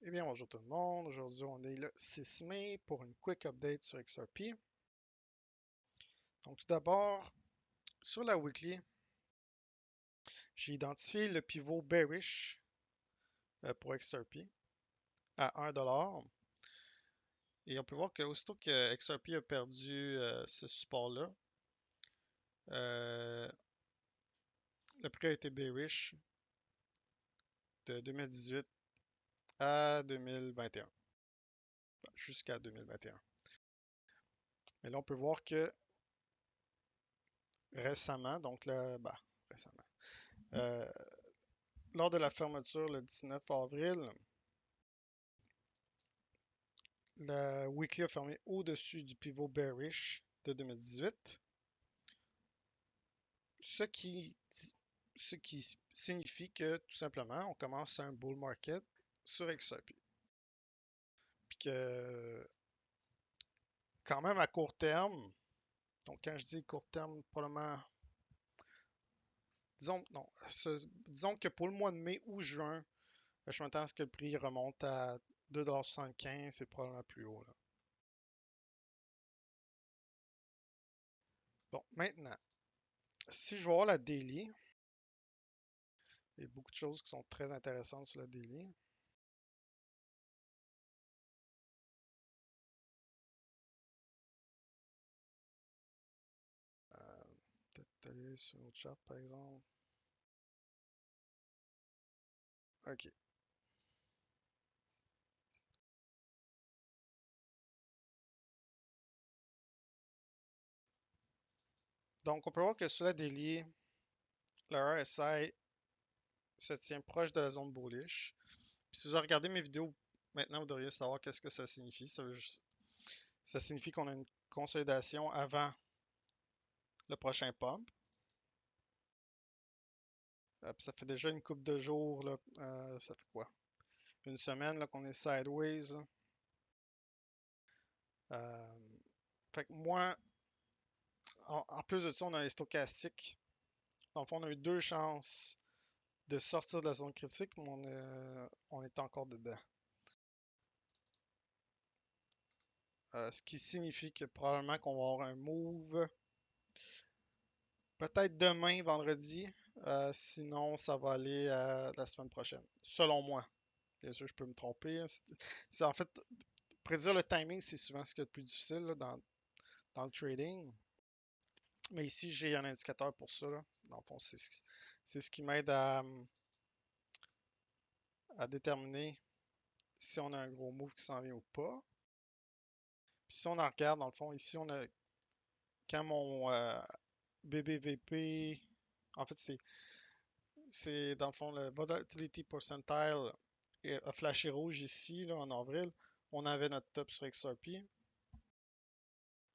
Eh bien, bonjour tout le monde. Aujourd'hui, on est le 6 mai pour une quick update sur XRP. Donc, tout d'abord, sur la weekly, j'ai identifié le pivot bearish pour XRP à 1$. Et on peut voir que aussitôt que XRP a perdu ce support-là, euh, le prix a été bearish de 2018 à 2021, jusqu'à 2021. Mais là, on peut voir que récemment, donc là, récemment, euh, lors de la fermeture le 19 avril, la weekly a fermé au-dessus du pivot bearish de 2018, ce qui, ce qui signifie que tout simplement, on commence un bull market sur XRP. Puis que, quand même à court terme, donc quand je dis court terme, probablement, disons, non, disons que pour le mois de mai ou juin, je m'attends à ce que le prix remonte à 2,75$, c'est probablement plus haut, là. Bon, maintenant, si je vais voir la daily, il y a beaucoup de choses qui sont très intéressantes sur la daily. Peut-être aller sur notre chart, par exemple. OK. Donc, on peut voir que sur la daily, le RSI se tient proche de la zone bullish. Puis si vous regardez mes vidéos, maintenant, vous devriez savoir qu'est-ce que ça signifie. Ça signifie qu'on a une consolidation avant le prochain pump. Puis ça fait déjà une couple de jours, là, ça fait quoi? Une semaine qu'on est sideways. Euh, Fait que moi, en plus de ça, on a les stochastiques. Dans le fond, on a eu deux chances de sortir de la zone critique, mais on est encore dedans. Ce qui signifie que probablement qu'on va avoir un move peut-être demain, vendredi. Sinon, ça va aller la semaine prochaine, selon moi. Bien sûr, je peux me tromper, hein. En fait, prédire le timing, c'est souvent ce qui est le plus difficile là, dans le trading. Mais ici, j'ai un indicateur pour ça, là. Dans le fond, c'est ce qui m'aide à déterminer si on a un gros move qui s'en vient ou pas. Puis si on en regarde, dans le fond, ici, on a quand mon BBVP, en fait, c'est dans le fond le Volatility Percentile a flashé rouge ici, là, en avril. On avait notre top sur XRP.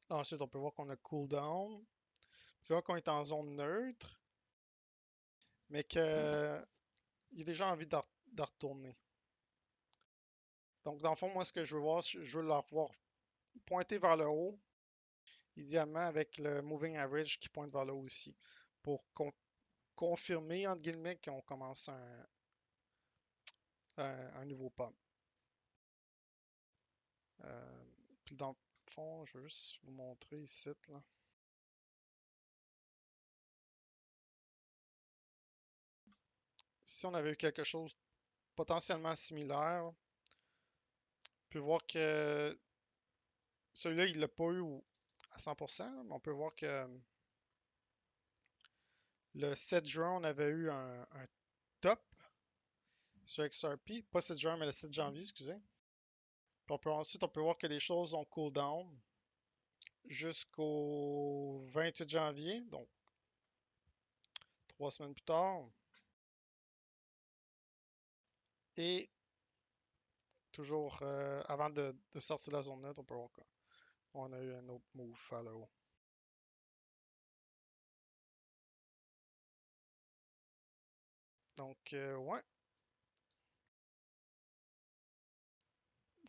Là, ensuite, on peut voir qu'on a cool down. Puis là, qu'on est en zone neutre, mais qu'il a déjà envie de retourner. Donc, dans le fond, moi, ce que je veux voir, je veux la voir pointer vers le haut, idéalement avec le moving average qui pointe vers le haut aussi, pour confirmer, entre guillemets, qu'on commence un nouveau pump. Euh, Puis dans le fond, je vais juste vous montrer ici, là. Si on avait eu quelque chose potentiellement similaire, on peut voir que celui-là, il ne l'a pas eu à 100%, mais on peut voir que le 7 juin, on avait eu un top sur XRP. Pas 7 juin, mais le 7 janvier, excusez. Puis ensuite, on peut voir que les choses ont cool down jusqu'au 28 janvier, donc 3 semaines plus tard. Et toujours avant de sortir de la zone neutre, on peut voir qu'on a eu un autre move à le haut. Donc, ouais.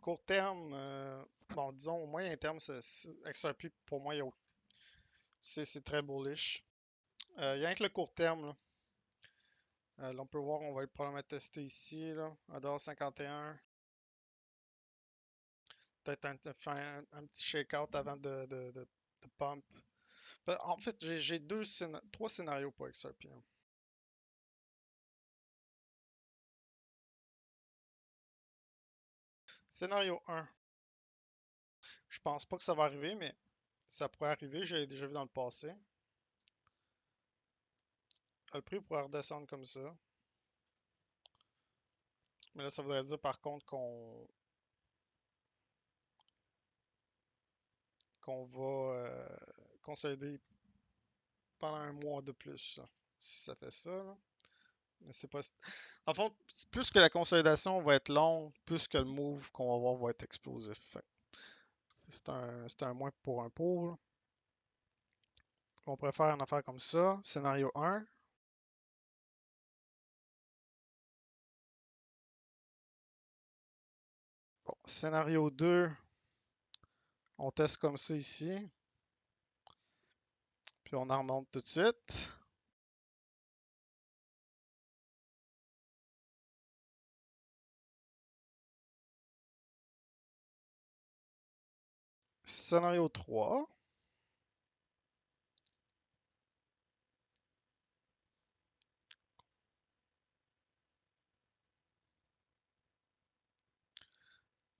Court terme, bon, disons, au moyen terme, XRP, pour moi, c'est très bullish. Il y a rien que le court terme, là. Là, on peut voir, on va probablement tester ici, là, 1,51$. Peut-être un petit shake-out avant de pump. En fait, j'ai trois scénarios pour XRP, hein. Scénario un, je pense pas que ça va arriver, mais ça pourrait arriver. J'ai déjà vu dans le passé. Le prix pourrait redescendre comme ça. Mais là, ça voudrait dire par contre qu'on va consolider pendant un mois de plus, là, si ça fait ça, là. Mais c'est pas. En fond, plus que la consolidation va être longue, plus que le move qu'on va voir va être explosif. C'est un moins pour un pour, là. On préfère une affaire comme ça. Scénario un. Bon, scénario 2, on teste comme ça ici. Puis on en remonte tout de suite. Scénario 3.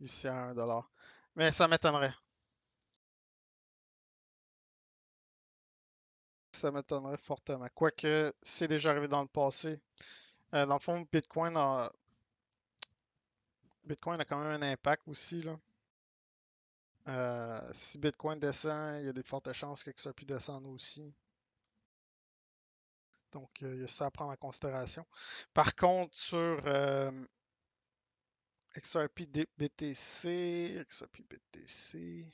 Ici à 1 $. Mais ça m'étonnerait. Ça m'étonnerait fortement. Quoique, c'est déjà arrivé dans le passé. Dans le fond, Bitcoin a quand même un impact aussi, là. Si Bitcoin descend, il y a des fortes chances que XRP descende aussi. Donc, il y a ça à prendre en considération. Par contre, sur XRP BTC, XRP BTC,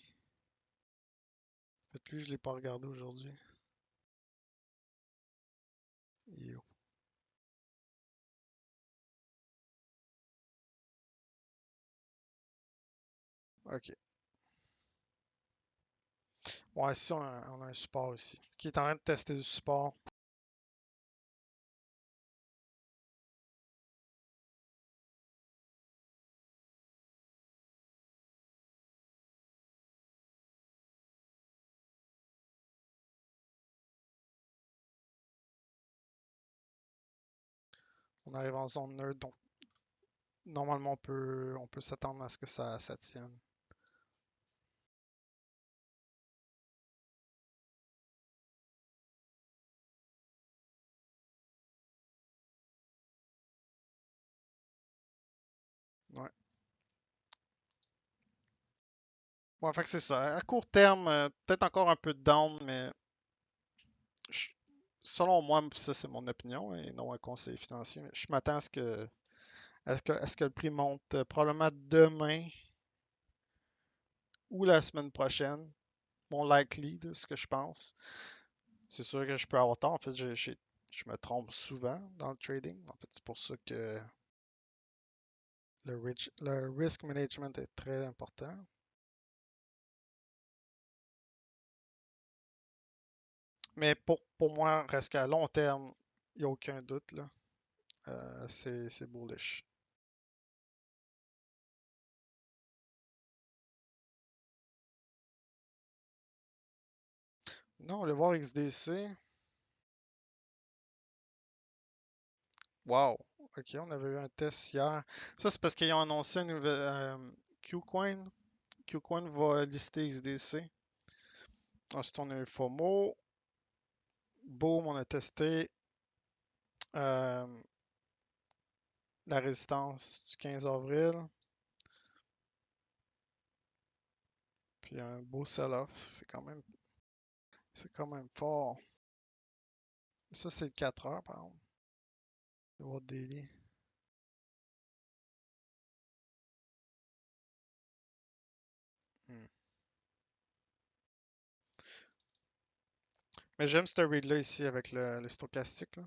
en fait, lui, je ne l'ai pas regardé aujourd'hui. Yo. OK. Ouais, ici, on a un support ici. Qui est en train de tester du support. On arrive en zone neutre, donc normalement, on peut s'attendre à ce que ça tienne. Ouais. Bon, fait que c'est ça. À court terme, peut-être encore un peu de down, mais je- selon moi, ça c'est mon opinion et non un conseil financier, mais je m'attends à ce que le prix monte probablement demain ou la semaine prochaine. Mon likely, là, ce que je pense. C'est sûr que je peux avoir tort. En fait, je me trompe souvent dans le trading. En fait, c'est pour ça que le risk management est très important. Mais pour moi, reste qu'à long terme, il n'y a aucun doute, là. C'est bullish. Non, on va voir XDC. Wow. OK, on avait eu un test hier. Ça, c'est parce qu'ils ont annoncé une nouvelle Qcoin. Qcoin va lister XDC. Ensuite, on a eu FOMO. Boom, on a testé euh, la résistance du 15 avril. Puis un beau sell-off. C'est quand même fort. Ça, c'est le 4 heures, par exemple. Le World Daily. Hmm. Mais j'aime ce read-là ici avec le stochastique, là.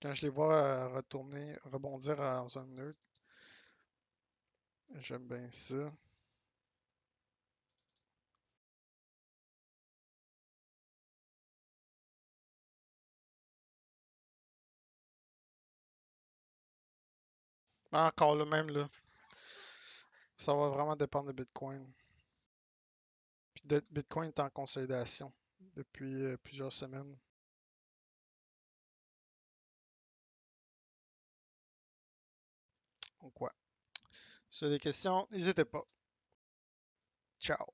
Quand je les vois retourner, rebondir en zone neutre, j'aime bien ça. Mais encore le même, là, ça va vraiment dépendre de Bitcoin. Puis Bitcoin est en consolidation depuis plusieurs semaines. Donc, ouais. Si vous avez des questions, n'hésitez pas. Ciao.